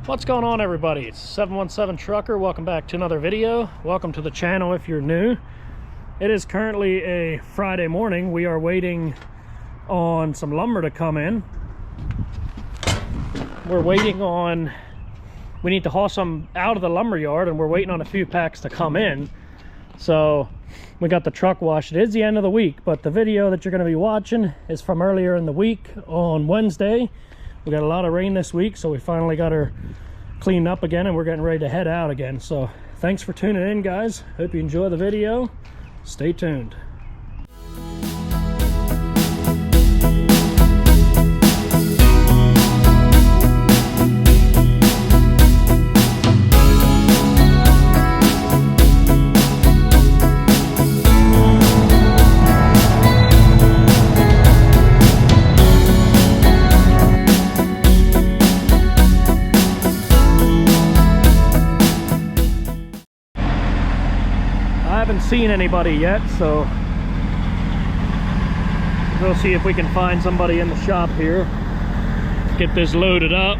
What's going on, everybody? It's 717 Trucker. Welcome back to another video. Welcome to the channel if you're new. It is currently a Friday morning. We are waiting on some lumber to come in. We need to haul some out of the lumber yard, and we're waiting on a few packs to come in. So we got the truck washed. It is the end of the week, but the video that you're going to be watching is from earlier in the week on Wednesday. We got a lot of rain this week, so we finally got her cleaned up again, and we're getting ready to head out again. So thanks for tuning in, guys. Hope you enjoy the video. Stay tuned. I haven't seen anybody yet, so we'll see if we can find somebody in the shop here. Get this loaded up.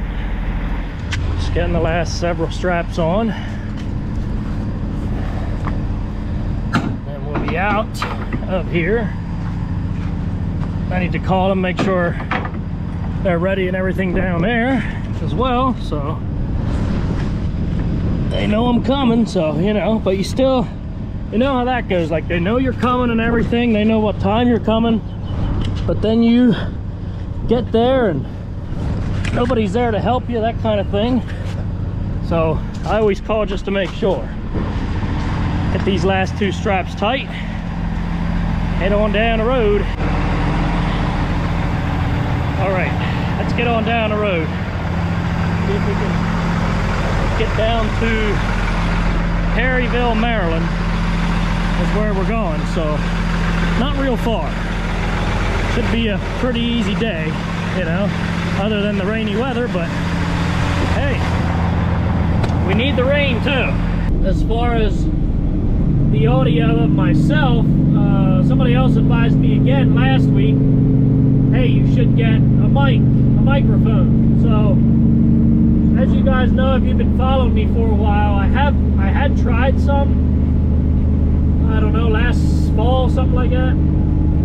Just getting the last several straps on, and we'll be out of here. I need to call them, make sure they're ready and everything down there as well, so they know I'm coming. So, you know, but you still, you know how that goes. Like, they know you're coming and everything, they know what time you're coming, but then you get there and nobody's there to help you, that kind of thing. So I always call just to make sure. Get these last two straps tight, head on down the road. All right, let's get on down the road. See if we can get down to Perryville, Maryland. Is where we're going, so not real far. Should be a pretty easy day, you know, other than the rainy weather, but hey, we need the rain too. As far as the audio of myself, somebody else advised me again last week, hey, you should get a microphone. So as you guys know, if you've been following me for a while, I had tried some, I don't know, last fall, something like that,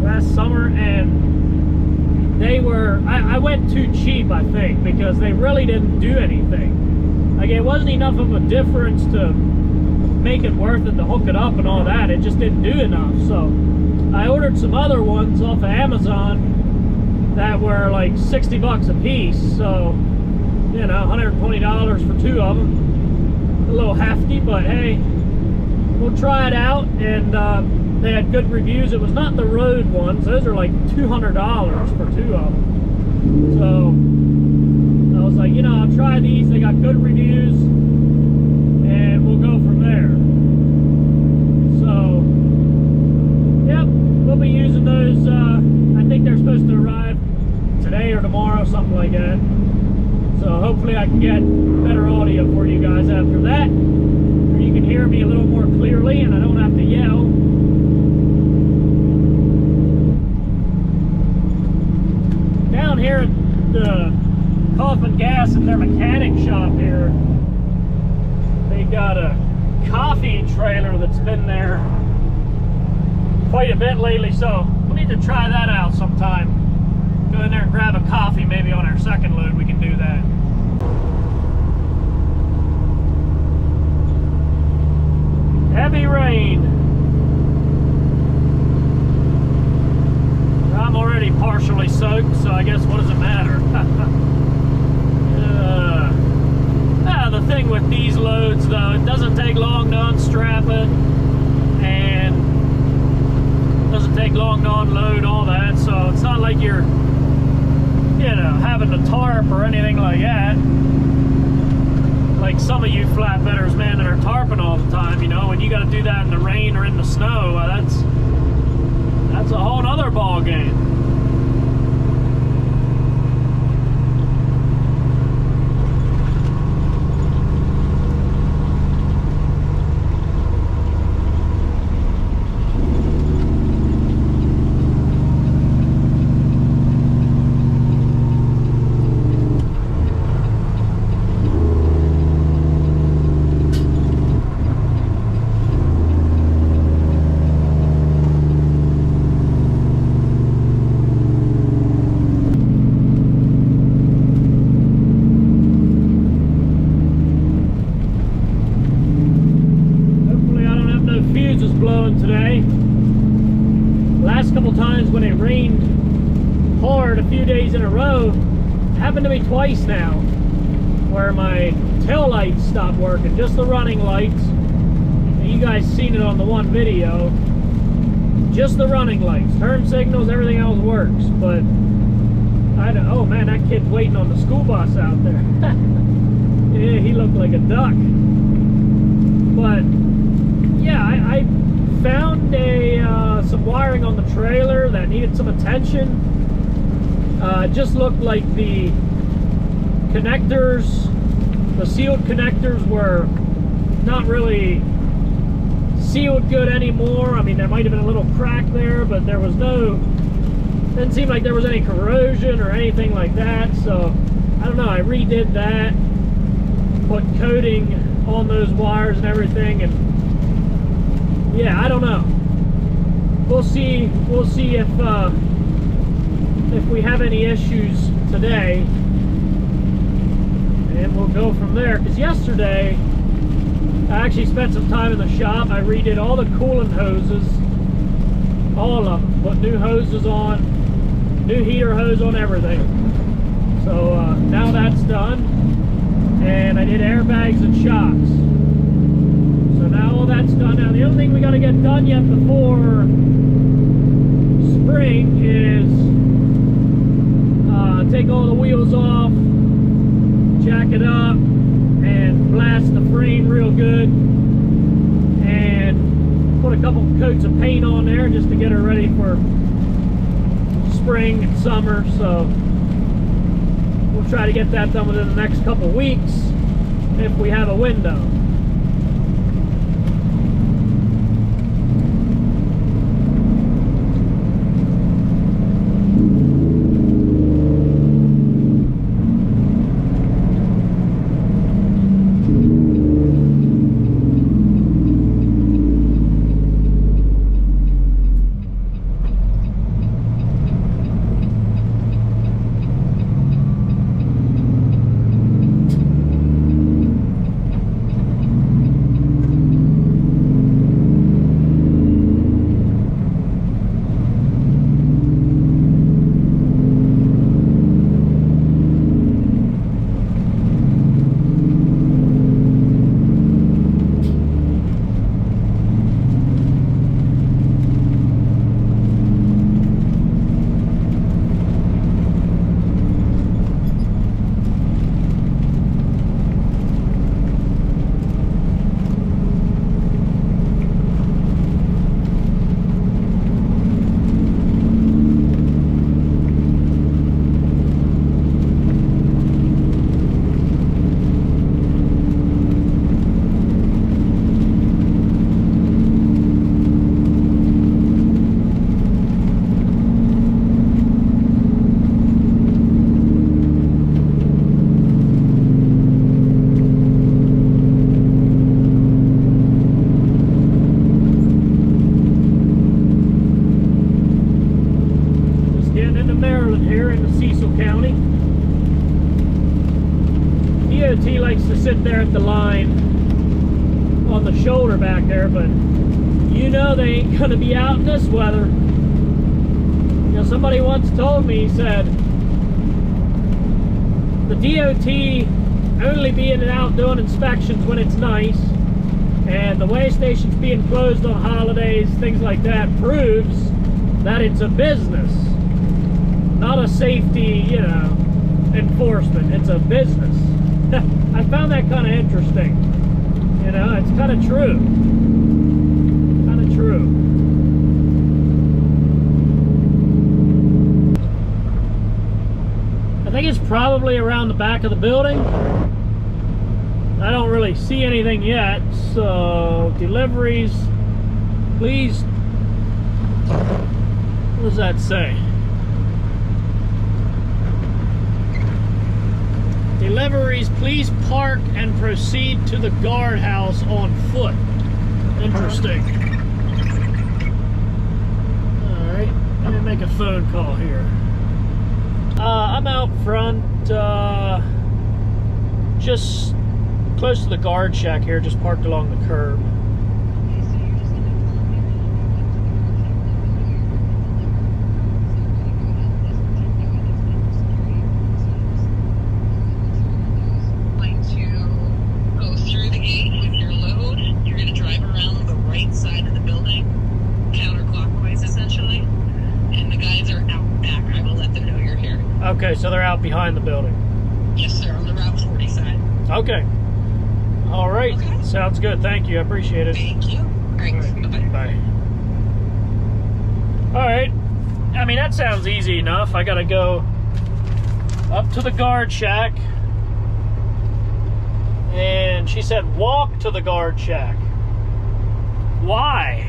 last summer, and they were, I went too cheap, I think, because they really didn't do anything. Like, it wasn't enough of a difference to make it worth it to hook it up and all that. It just didn't do enough. So I ordered some other ones off of Amazon that were like 60 bucks a piece, so, you know, $120 for two of them. A little hefty, but hey, we'll try it out. And they had good reviews. It was not the Rode ones. Those are like $200 for two of them. So I was like, you know, I'll try these. They got good reviews, and we'll go from there. So, yep, we'll be using those. I think they're supposed to arrive today or tomorrow, something like that. So hopefully I can get better audio for you guys after that. You can hear me a little more clearly, and I don't have to yell. Down here at the Coffin Gas and their mechanic shop here, they got a coffee trailer that's been there quite a bit lately, so we'll need to try that out sometime. Go in there and grab a coffee, maybe on our second load we can do that. Heavy rain. I'm already partially soaked, so I guess what does it matter? The thing with these loads, though, it doesn't take long to unstrap it, and it doesn't take long to unload, all that, so it's not like you're, you know, having to tarp or anything like that. Like some of you flatbedders, man, that are tarping all the time, you know, when you got to do that in the rain or in the snow, that's a whole nother ball game. days in a row. Happened to me twice now, where my tail lights stopped working, just the running lights. You guys seen it on the one video. Just the running lights, turn signals, everything else works. But I don't. Oh man, that kid's waiting on the school bus out there. Yeah, he looked like a duck. But yeah, I found some wiring on the trailer that needed some attention. It just looked like the connectors, the sealed connectors, were not really sealed good anymore. I mean, there might have been a little crack there, but there was didn't seem like there was any corrosion or anything like that. So I don't know, I redid that, put coating on those wires and everything, and yeah, I don't know. We'll see if we have any issues today, and we'll go from there. Because yesterday I actually spent some time in the shop. I redid all the coolant hoses, all of them, put new hoses on, new heater hose on everything. So now that's done, and I did airbags and shocks. So now all that's done. Now the only thing we got to get done yet before spring is take all the wheels off, jack it up, and blast the frame real good, and put a couple coats of paint on there just to get her ready for spring and summer. So we'll try to get that done within the next couple weeks if we have a window. Likes to sit there at the line on the shoulder back there, but you know they ain't gonna be out in this weather. You know, somebody once told me, he said, the DOT only being out doing inspections when it's nice, and the weigh stations being closed on holidays, things like that, proves that it's a business, not a safety, you know, enforcement. It's a business. I found that kind of interesting. You know, it's kind of true. Kind of true. I think it's probably around the back of the building. I don't really see anything yet. So, deliveries, please. What does that say? Deliveries, please park and proceed to the guardhouse on foot. Interesting. Alright, let me make a phone call here. I'm out front, just close to the guard shack here, just parked along the curb. Okay, so they're out behind the building. Yes, sir, on the Route 40 side. Okay. All right. Okay. Sounds good. Thank you. I appreciate it. Thank you. Thanks. All right. Bye-bye. Bye. All right. I mean, that sounds easy enough. I got to go up to the guard shack. And she said, walk to the guard shack. Why?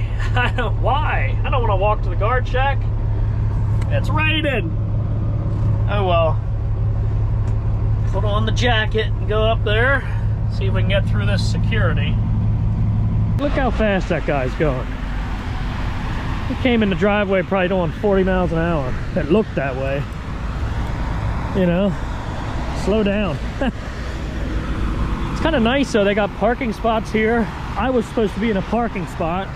Why? I don't want to walk to the guard shack. It's raining. Oh well. Put on the jacket and go up there. See if we can get through this security. Look how fast that guy's going. He came in the driveway probably doing 40 miles an hour. It looked that way. You know, slow down. It's kind of nice though. They got parking spots here. I was supposed to be in a parking spot.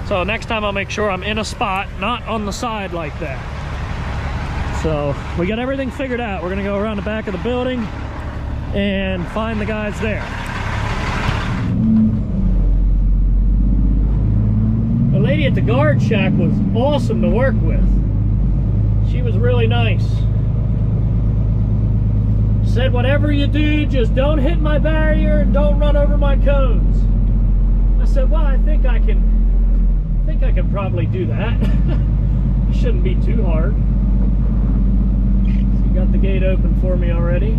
So next time I'll make sure I'm in a spot, not on the side like that. So we got everything figured out. We're gonna go around the back of the building and find the guys there. The lady at the guard shack was awesome to work with. She was really nice. Said, whatever you do, just don't hit my barrier and don't run over my cones. I said, well, I think I can probably do that. It shouldn't be too hard. So you got the gate open for me already.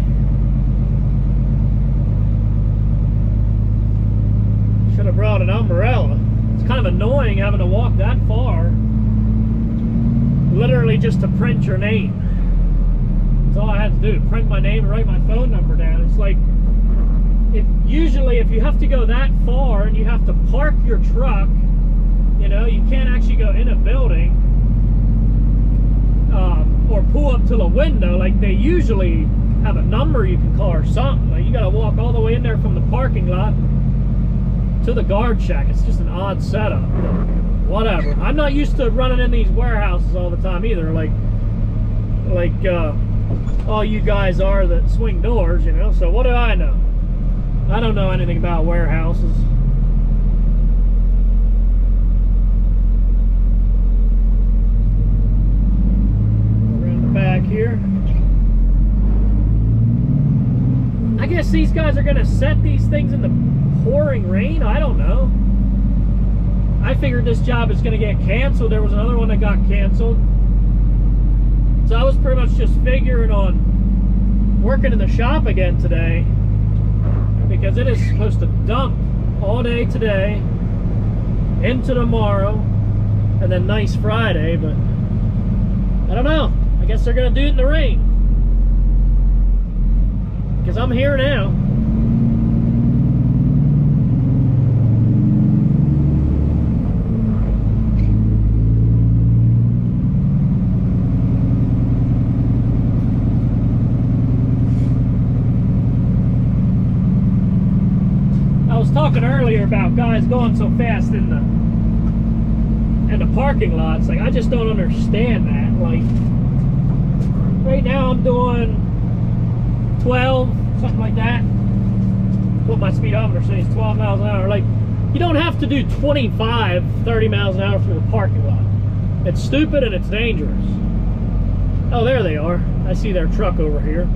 Should have brought an umbrella. It's kind of annoying having to walk that far, literally just to print your name. That's all I had to do, print my name and write my phone number down. It's like, usually if you have to go that far and you have to park your truck, you know, you can't actually go in a building or pull up to the window. Like, they usually have a number you can call or something. Like, you got to walk all the way in there from the parking lot to the guard shack. It's just an odd setup, but whatever. I'm not used to running in these warehouses all the time either, like all you guys are that swing doors, you know. So what do I know? I don't know anything about warehouses. Around the back here. I guess these guys are gonna set these things in the pouring rain. I don't know. I figured this job is gonna get canceled. There was another one that got canceled. So I was pretty much just figuring on working in the shop again today, because it is supposed to dump all day today into tomorrow and then nice Friday, but I don't know. I guess they're gonna do it in the rain, because I'm here now. Talking earlier about guys going so fast in the parking lots. Like, I just don't understand that. Like, right now I'm doing 12, something like that. What my speedometer says, 12 miles an hour. Like, you don't have to do 25, 30 miles an hour through the parking lot. It's stupid and it's dangerous. Oh, there they are. I see their truck over here.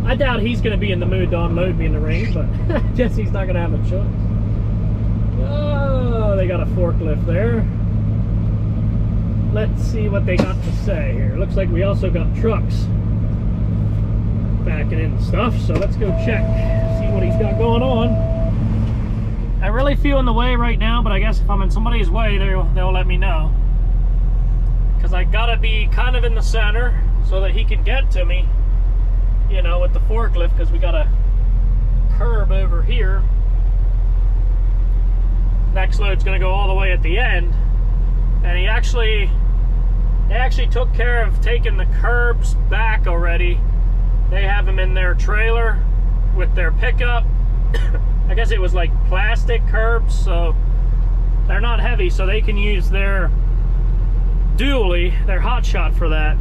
I doubt he's going to be in the mood to unload me in the rain, but I guess he's not going to have a choice. Oh, they got a forklift there. Let's see what they got to say here. Looks like we also got trucks backing in stuff, so let's go check, see what he's got going on. I really feel in the way right now, but I guess if I'm in somebody's way, they'll let me know. Because I got to be kind of in the center so that he can get to me, you know, with the forklift, because we got a curb over here. Next load's gonna go all the way at the end, and they actually took care of taking the curbs back already. They have them in their trailer with their pickup. I guess it was like plastic curbs, so they're not heavy, so they can use their dually, their hot shot for that.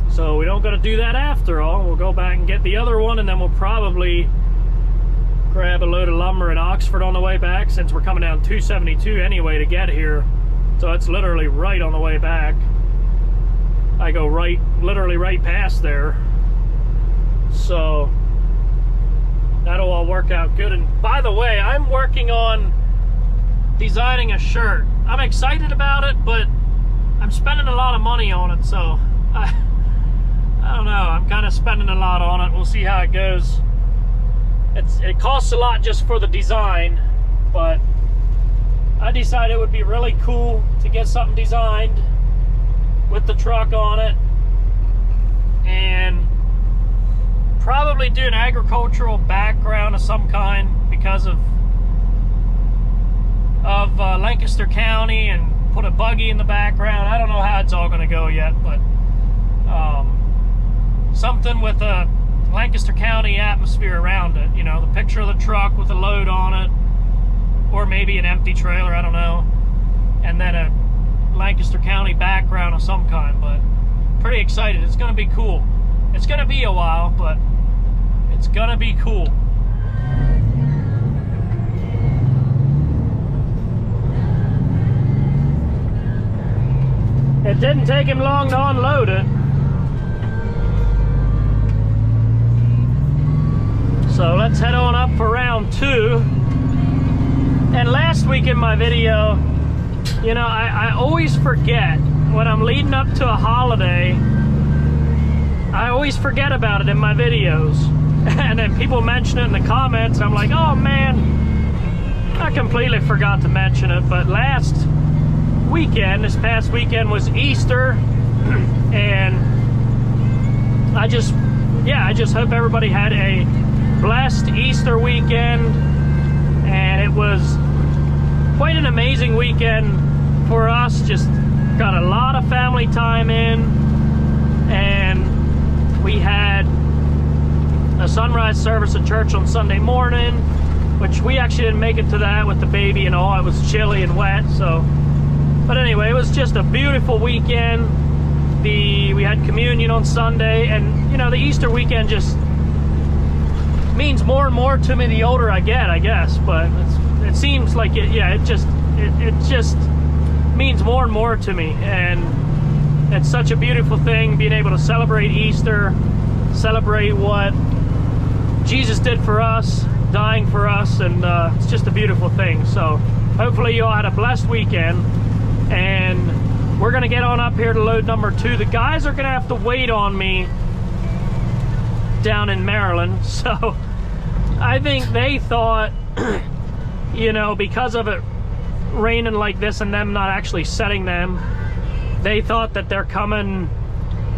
So we don't got to do that after all. We'll go back and get the other one, and then we'll probably grab a load of lumber in Oxford on the way back, since we're coming down 272 anyway to get here. So it's literally right on the way back. I go literally right past there. So that'll all work out good. And by the way, I'm working on designing a shirt. I'm excited about it, but I'm spending a lot of money on it, so I don't know. I'm kind of spending a lot on it. We'll see how it goes. It costs a lot just for the design, but I decided it would be really cool to get something designed with the truck on it, and probably do an agricultural background of some kind because of Lancaster County, and put a buggy in the background. I don't know how it's all going to go yet, but something with a Lancaster County atmosphere around it. You know, the picture of the truck with a load on it, or maybe an empty trailer, I don't know, and then a Lancaster County background of some kind. But pretty excited. It's going to be cool. It's going to be a while, but it's going to be cool. It didn't take him long to unload it. So let's head on up for round 2. And last week in my video, you know, I always forget when I'm leading up to a holiday. I always forget about it in my videos. And then people mention it in the comments, and I'm like, oh man, I completely forgot to mention it. But this past weekend was Easter, and I just hope everybody had a blessed Easter weekend. And it was quite an amazing weekend for us. Just got a lot of family time in, and we had a sunrise service at church on Sunday morning, which we actually didn't make it to that with the baby and all. It was chilly and wet, so. But anyway, it was just a beautiful weekend. We had communion on Sunday, and you know, the Easter weekend just means more and more to me the older I get, I guess. But it seems like it just means more and more to me, and it's such a beautiful thing being able to celebrate Easter, celebrate what Jesus did for us, dying for us, and it's just a beautiful thing. So hopefully you all had a blessed weekend, and we're gonna get on up here to load number 2. The guys are gonna have to wait on me down in Maryland, so I think they thought, you know, because of it raining like this and them not actually setting them, they thought that they're coming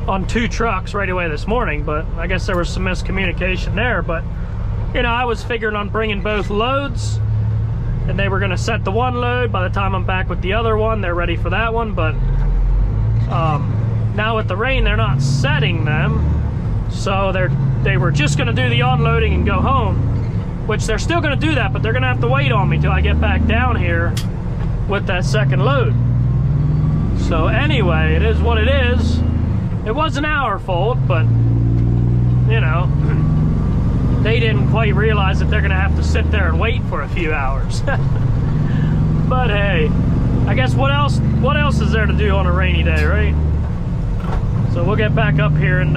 on 2 trucks right away this morning. But I guess there was some miscommunication there. But you know, I was figuring on bringing both loads, and they were going to set the one load. By the time I'm back with the other one, they're ready for that one. But now with the rain, they're not setting them, so they were just going to do the unloading and go home, which they're still going to do that, but they're going to have to wait on me till I get back down here with that second load. So anyway, it is what it is. It wasn't our fault, but you know, they didn't quite realize that they're going to have to sit there and wait for a few hours. But hey, I guess what else is there to do on a rainy day, right? So we'll get back up here and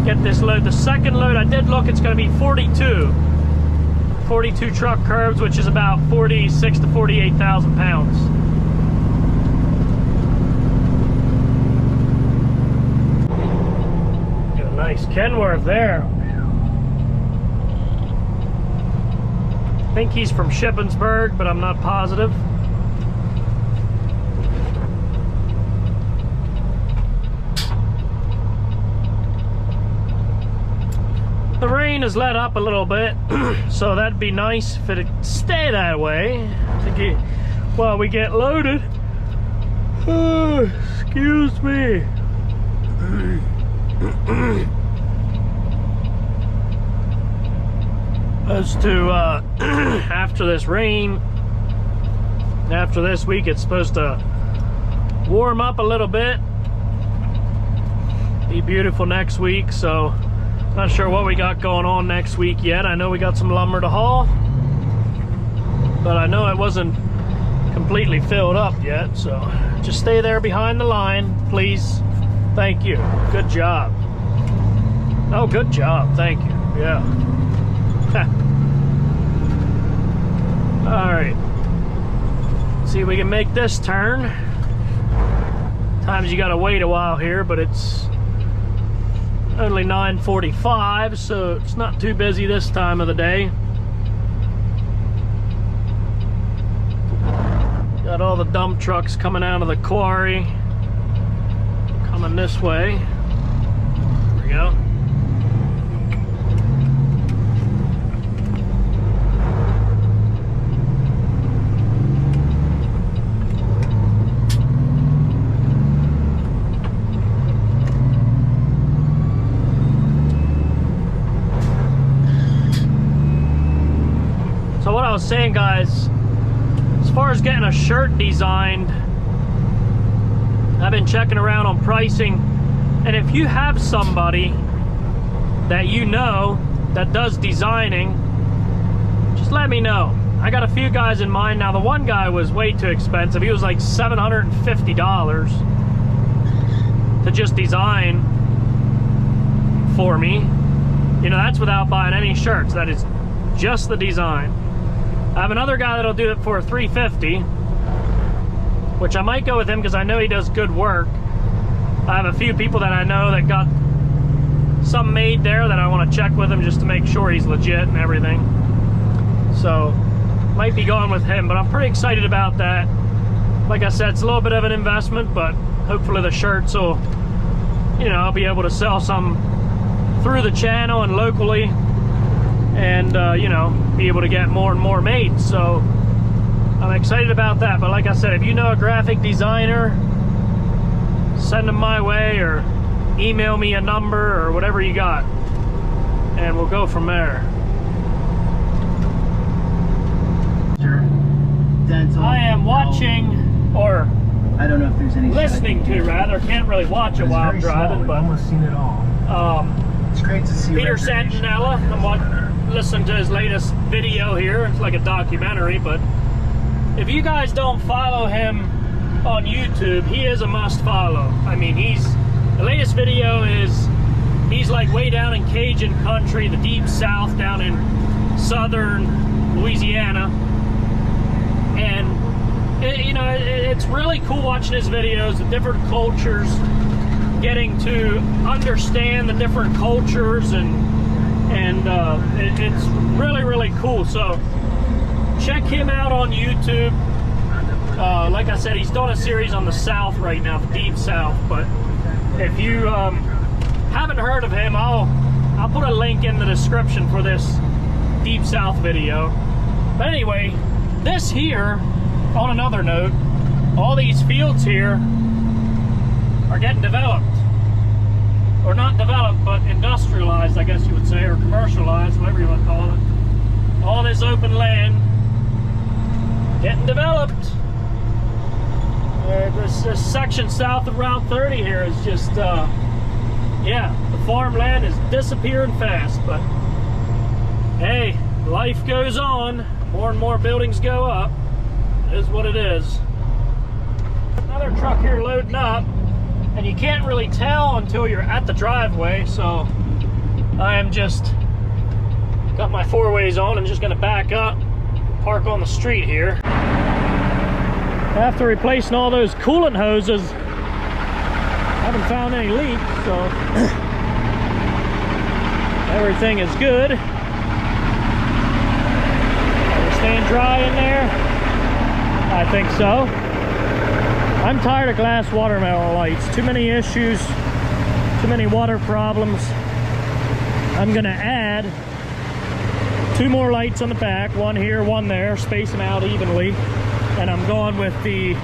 get this load. The second load, I did look, it's going to be 42 truck curbs, which is about 46 to 48,000 pounds. Got a nice Kenworth there. I think he's from Shippensburg, but I'm not positive. The rain has let up a little bit, so that'd be nice if it'd stay that way while we get loaded. Oh, excuse me. As to after this rain, after this week, it's supposed to warm up a little bit, be beautiful next week. So not sure what we got going on next week yet. I know we got some lumber to haul, but I know it wasn't completely filled up yet, so just stay there behind the line, please. Thank you. Good job. Oh, good job. Thank you. Yeah. All right. See if we can make this turn. Times you gotta wait a while here, but it's only 9:45, so it's not too busy this time of the day. Got all the dump trucks coming out of the quarry, coming this way. There we go. So what I was saying, guys, as far as getting a shirt designed, I've been checking around on pricing, and if you have somebody that you know that does designing, just let me know. I got a few guys in mind. Now, the one guy was way too expensive. He was like $750 to just design for me. You know, that's without buying any shirts. That is just the design. I have another guy that'll do it for $350, which I might go with him because I know he does good work. I have a few people that I know that got some made there that I want to check with him just to make sure he's legit and everything. So, might be going with him, but I'm pretty excited about that. Like I said, it's a little bit of an investment, but hopefully the shirts will, you know, I'll be able to sell some through the channel and locally, and you know, be able to get more and more made. So I'm excited about that. But like I said, if you know a graphic designer, send them my way or email me a number or whatever you got, and we'll go from there. I am watching, or I don't know if there's any listening to, rather. Can't really watch it while I'm driving, but almost seen it all. It's great to see Peter Santinella. I'm listening to his latest video here. It's like a documentary, but if you guys don't follow him on YouTube, he is a must follow. I mean, the latest video is, he's like way down in Cajun country, the deep south, down in southern Louisiana. And you know, it's really cool watching his videos, the different cultures, getting to understand the different cultures, and it's really, really cool. So check him out on YouTube. Like I said, he's doing a series on the South right now, the deep South. But if you haven't heard of him, I'll put a link in the description for this deep South video. But anyway, this here, on another note, all these fields here are getting developed. Or not developed, but industrialized, I guess you would say, or commercialized, whatever you want to call it. All this open land getting developed. This section south of Route 30 here is just, yeah, the farmland is disappearing fast, but hey, life goes on. More and more buildings go up. It is what it is. Another truck here loading up, and you can't really tell until you're at the driveway, so I am just got my four ways on and just gonna back up, park on the street here. After replacing all those coolant hoses, I haven't found any leaks, so everything is good. Staying dry in there? I think so. I'm tired of glass watermelon lights. Too many issues, too many water problems. I'm gonna add 2 more lights on the back, one here, one there, space them out evenly. And I'm going with the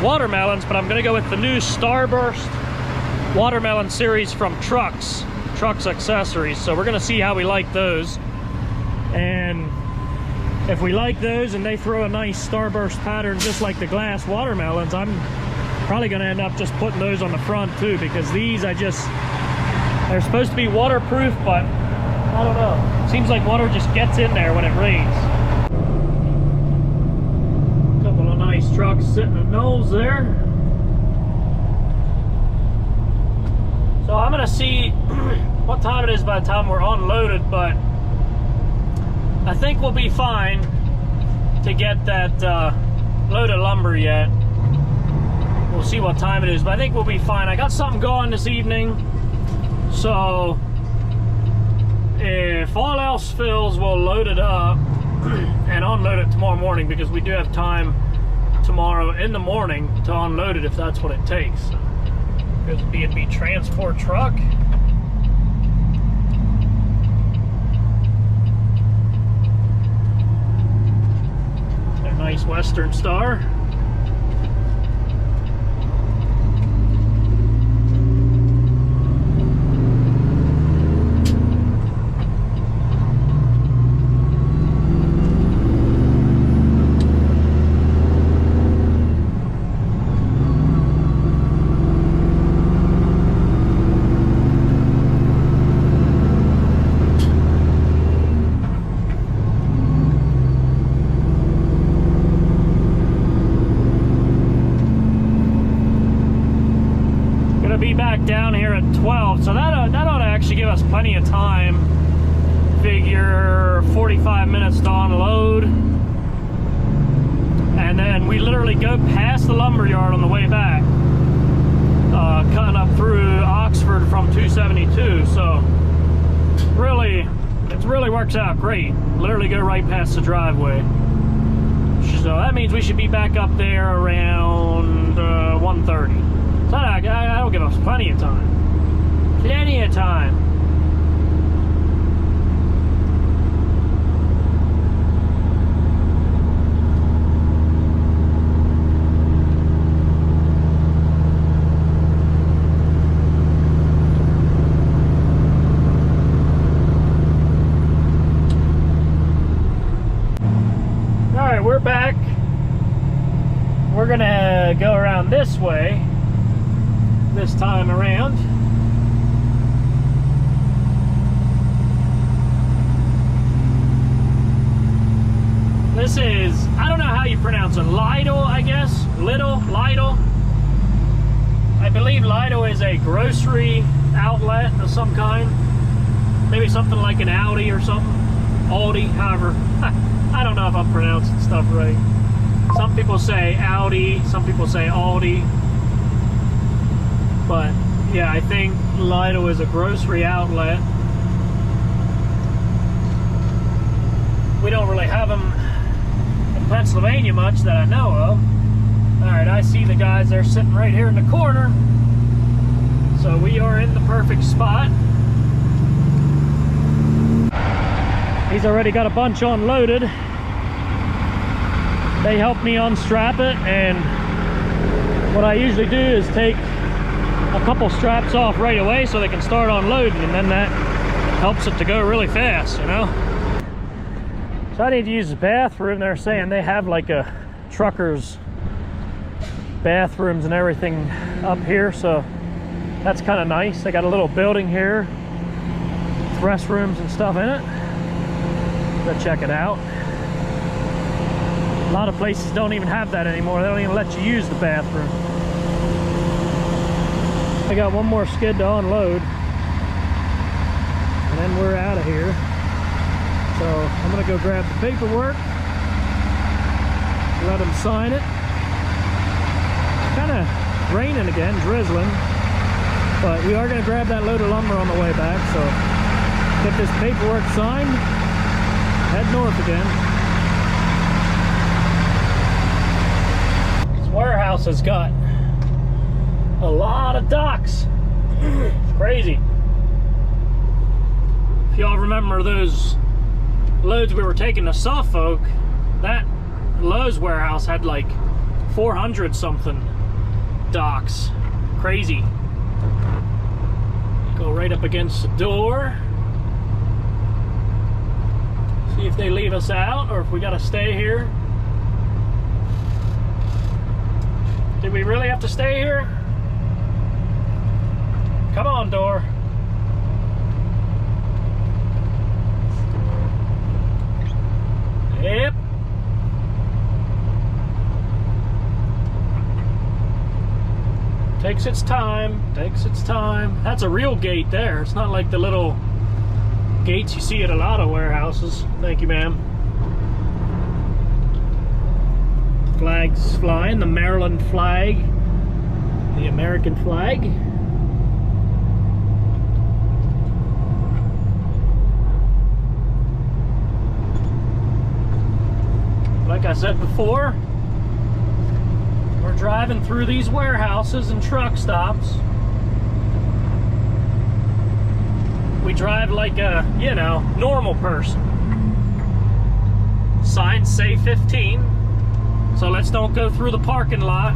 watermelons, but I'm gonna go with the new Starburst watermelon series from Trucks Accessories. So we're gonna see how we like those. And if we like those and they throw a nice starburst pattern just like the glass watermelons, I'm probably going to end up just putting those on the front too, because these they're supposed to be waterproof, but I don't know. Seems like water just gets in there when it rains. A couple of nice trucks sitting at Knowles there. So I'm gonna see what time it is by the time we're unloaded, but I think we'll be fine to get that load of lumber yet. We'll see what time it is, but I think we'll be fine. I got something going this evening, so if all else fails, we'll load it up and unload it tomorrow morning, because we do have time tomorrow in the morning to unload it if that's what it takes. There's a B&B transport truck. A nice Western Star. Be back down here at 12, so that ought to actually give us plenty of time. Figure 45 minutes to unload, and then we literally go past the lumber yard on the way back, cutting up through Oxford from 272. So really, it really works out great. Literally go right past the driveway. So that means we should be back up there around 1:30. So that'll give us plenty of time. Plenty of time. All right, we're back. We're gonna go around this way this time around. This is, I don't know how you pronounce it, Lidl, I guess? Lidl? I believe Lidl is a grocery outlet of some kind. Maybe something like an Audi or something. Aldi, however. I don't know if I'm pronouncing stuff right. Some people say Audi, some people say Aldi. But yeah, I think Lidl is a grocery outlet. We don't really have them in Pennsylvania much that I know of. Alright, I see the guys, they're sitting right here in the corner. So we are in the perfect spot. He's already got a bunch unloaded. They helped me unstrap it, and what I usually do is take a couple straps off right away so they can start unloading, and then that helps it to go really fast, you know. So I need to use the bathroom. They're saying they have like a trucker's bathrooms and everything up here, so that's kind of nice. They got a little building here, restrooms and stuff in it. Go check it out. A lot of places don't even have that anymore. They don't even let you use the bathroom. I got one more skid to unload, and then we're out of here. So I'm gonna go grab the paperwork, let them sign it. Kind of raining again, drizzling, but we are gonna grab that load of lumber on the way back. So get this paperwork signed, head north again. This warehouse has got a lot of docks. It's crazy. If y'all remember those loads we were taking to Suffolk, that Lowe's warehouse had like 400 something docks. Crazy. Go right up against the door. See if they leave us out or if we gotta stay here. Did we really have to stay here? Come on, door. Yep. Takes its time, takes its time. That's a real gate there. It's not like the little gates you see at a lot of warehouses. Thank you, ma'am. Flags flying, the Maryland flag, the American flag. Like I said before, we're driving through these warehouses and truck stops. We drive like a, you know, normal person. Signs say 15, so let's don't go through the parking lot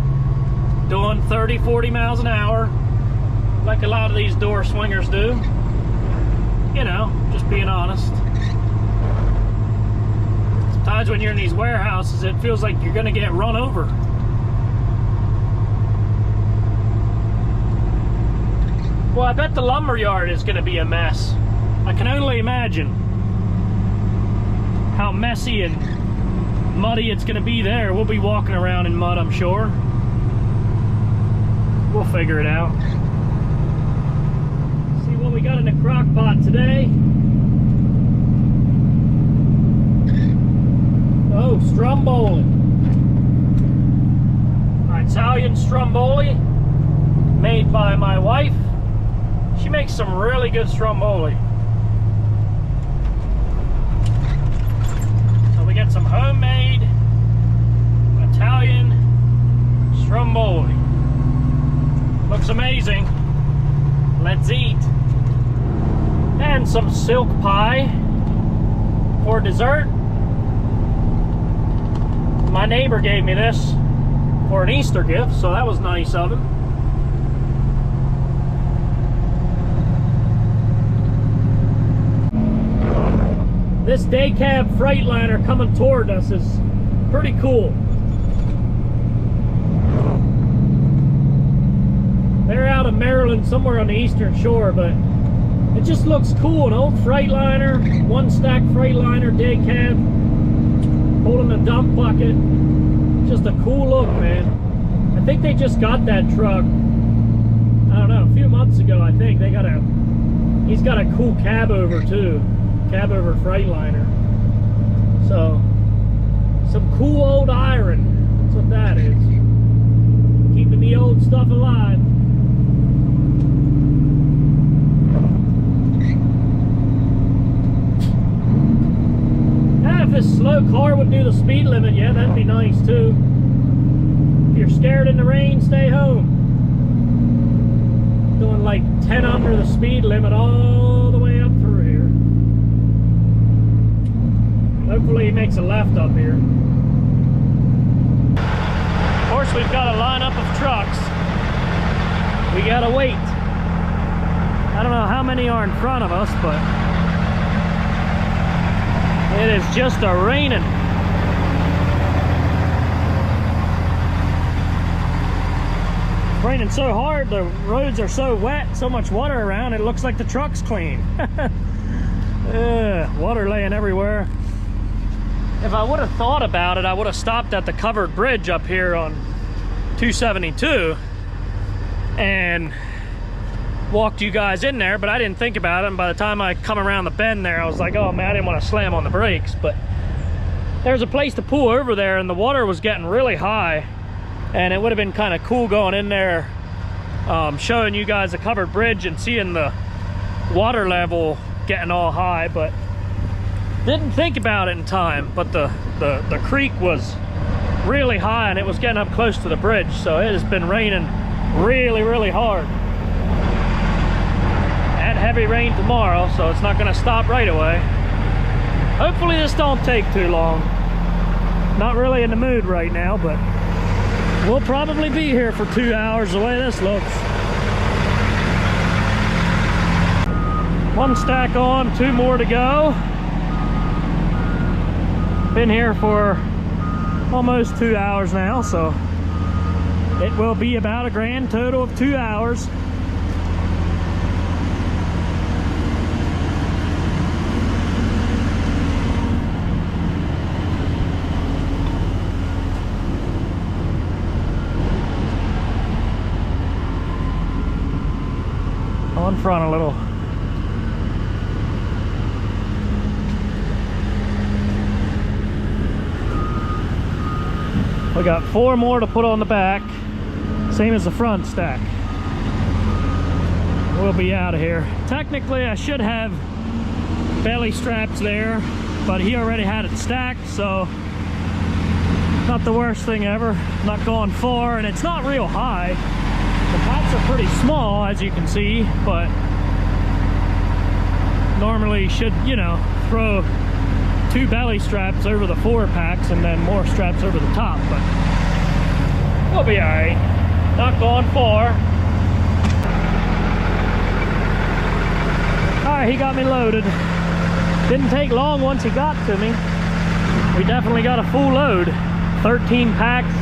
doing 30, 40 miles an hour like a lot of these door swingers do. You know, just being honest. Sometimes when you're in these warehouses, it feels like you're gonna get run over. Well, I bet the lumber yard is gonna be a mess. I can only imagine how messy and muddy it's gonna be there. We'll be walking around in mud, I'm sure. We'll figure it out. See what we got in the crock pot today. Oh, stromboli. Italian stromboli made by my wife. She makes some really good stromboli. So we got some homemade Italian stromboli. Looks amazing. Let's eat. And some silk pie for dessert. My neighbor gave me this for an Easter gift, so that was nice of him. This day cab Freightliner coming toward us is pretty cool. They're out of Maryland, somewhere on the eastern shore, but it just looks cool. An old Freightliner, one stack Freightliner day cab, holding a dump bucket. Just a cool look, man. I think they just got that truck, I don't know, a few months ago. I think they got he's got a cool cab over too. Cab over Freightliner. So, some cool old iron. That's what that is. Keeping the old stuff alive. If this slow car would do the speed limit, yeah, that'd be nice too. If you're scared in the rain, stay home. Doing like 10 under the speed limit all the way up through here. Hopefully he makes a left up here. Of course, we've got a lineup of trucks. We gotta wait. I don't know how many are in front of us, but it is just raining. It's raining so hard, the roads are so wet, so much water around, it looks like the truck's clean. Water laying everywhere. If I would have thought about it, I would have stopped at the covered bridge up here on 272 and walked you guys in there, but I didn't think about it, and by the time I come around the bend there, I was like, oh man, I didn't want to slam on the brakes. But there's a place to pull over there, and the water was getting really high, and it would have been kind of cool going in there, showing you guys the covered bridge and seeing the water level getting all high, but didn't think about it in time. But the creek was really high, and it was getting up close to the bridge, so it has been raining really hard. Heavy rain tomorrow, so it's not going to stop right away. Hopefully this don't take too long. Not really in the mood right now, but we'll probably be here for 2 hours the way this looks. One stack on, 2 more to go. Been here for almost 2 hours now, so it will be about a grand total of 2 hours. front a little. We got 4 more to put on the back, same as the front stack. We'll be out of here. Technically, I should have belly straps there, but he already had it stacked, so not the worst thing ever. Not going far, and it's not real high. The packs are pretty small, as you can see, but normally you should, you know, throw 2 belly straps over the 4 packs and then more straps over the top, but we'll be all right. Not going far. All right, he got me loaded. Didn't take long once he got to me. We definitely got a full load. 13 packs,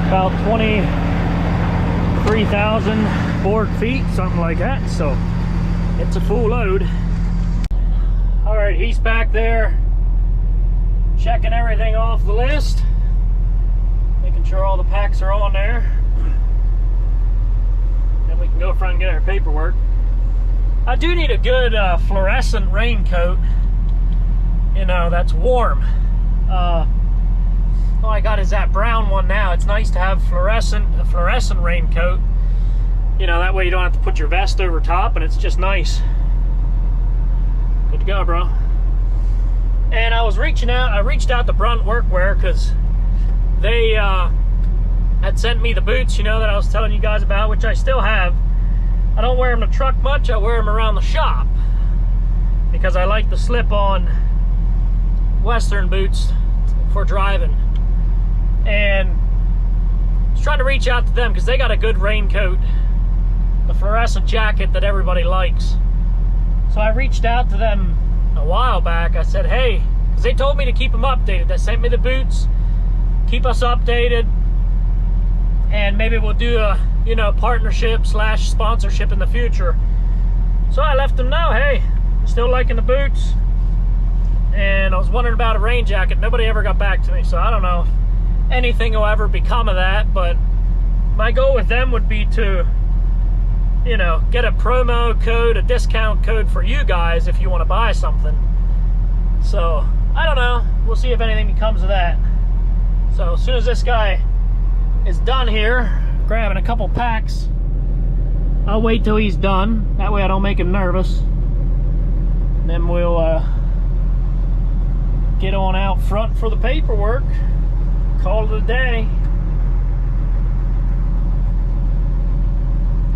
about 23,000 board feet, something like that. So it's a full load. All right, he's back there checking everything off the list, making sure all the packs are on there. Then we can go front and get our paperwork. I do need a good fluorescent raincoat, you know, that's warm. All I got is that brown one now. It's nice to have a fluorescent raincoat. You know, that way you don't have to put your vest over top, and it's just nice. Good to go, bro. And I reached out to Brunt Workwear because they had sent me the boots, you know, that I was telling you guys about, which I still have. I don't wear them in the truck much. I wear them around the shop because I like the slip-on Western boots for driving. And I was trying to reach out to them because they got a good raincoat, the fluorescent jacket that everybody likes. So I reached out to them a while back. I said, hey, because they told me to keep them updated. They sent me the boots, keep us updated, and maybe we'll do a, you know, partnership / sponsorship in the future. So I left them know, hey, still liking the boots, and I was wondering about a rain jacket. Nobody ever got back to me, so I don't know if anything will ever become of that, but my goal with them would be to, you know, get a promo code, a discount code for you guys if you want to buy something. So I don't know, we'll see if anything becomes of that. So as soon as this guy is done here grabbing a couple packs, I'll wait till he's done, that way I don't make him nervous. And then we'll get on out front for the paperwork, call it a day.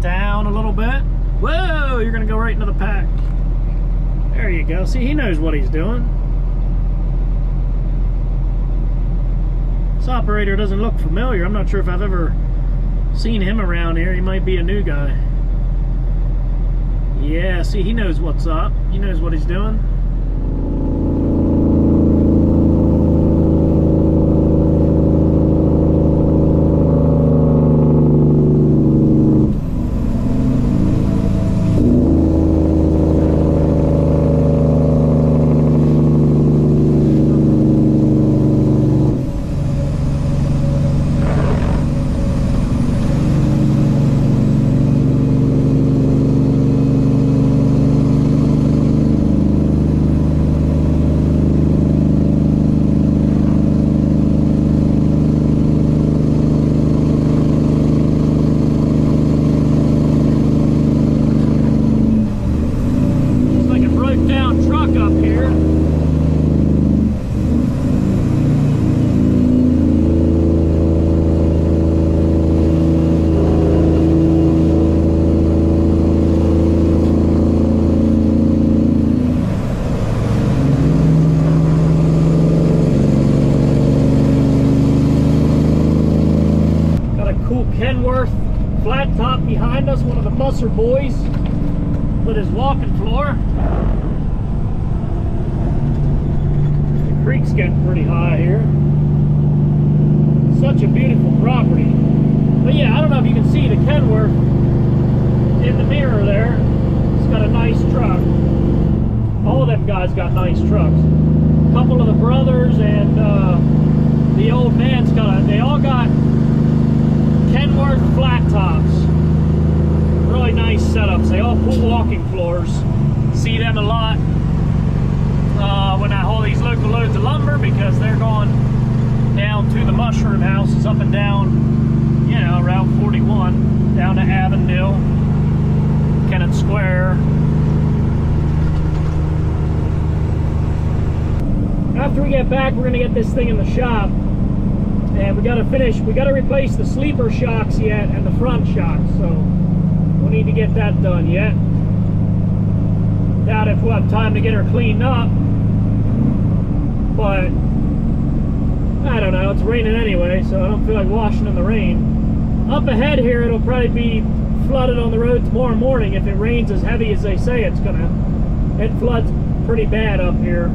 Down a little bit. Whoa, you're gonna go right into the pack. There you go. See, he knows what he's doing. This operator doesn't look familiar. I'm not sure if I've ever seen him around here. He might be a new guy. Yeah, see, he knows what's up. He knows what he's doing. Flat top behind us, one of the Musser boys with his walking floor. The creek's getting pretty high here. Such a beautiful property. But yeah, I don't know if you can see the Kenworth in the mirror there. It's got a nice truck. All of them guys got nice trucks. A couple of the brothers and the old man's they all got Kenworth flat tops. Really really nice setups. They all pull walking floors. See them a lot when I haul these local loads of lumber, because they're going down to the mushroom houses up and down, you know, Route 41, down to Avondale, Kennett Square. After we get back, we're gonna get this thing in the shop, and we gotta replace the sleeper shocks yet and the front shocks, so we'll need to get that done yet. Doubt if we'll have time to get her cleaned up, but I don't know, it's raining anyway, so I don't feel like washing in the rain. Up ahead here, it'll probably be flooded on the road tomorrow morning if it rains as heavy as they say it's gonna. It floods pretty bad up here.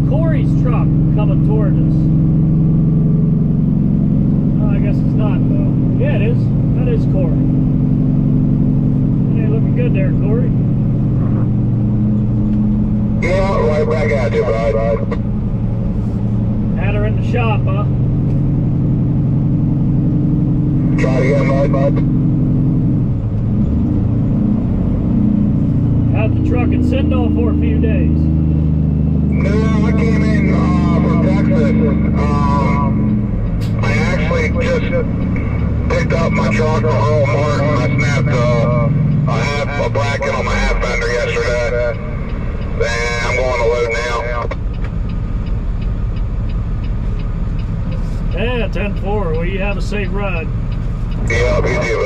Corey's truck coming towards us. Oh, I guess it's not though. Yeah, it is. That is Corey. Yeah, looking good there, Corey. Yeah, right back at you, bud. Had her in the shop, huh? Try it again, bud. Had the truck at Sindall for a few days. No, I came in from Texas. I actually just picked up my truck from Earl Martin. I snapped a bracket on my half fender yesterday. And I'm going to load now. Yeah, 10-4. Well, you have a safe ride. Yeah, you too,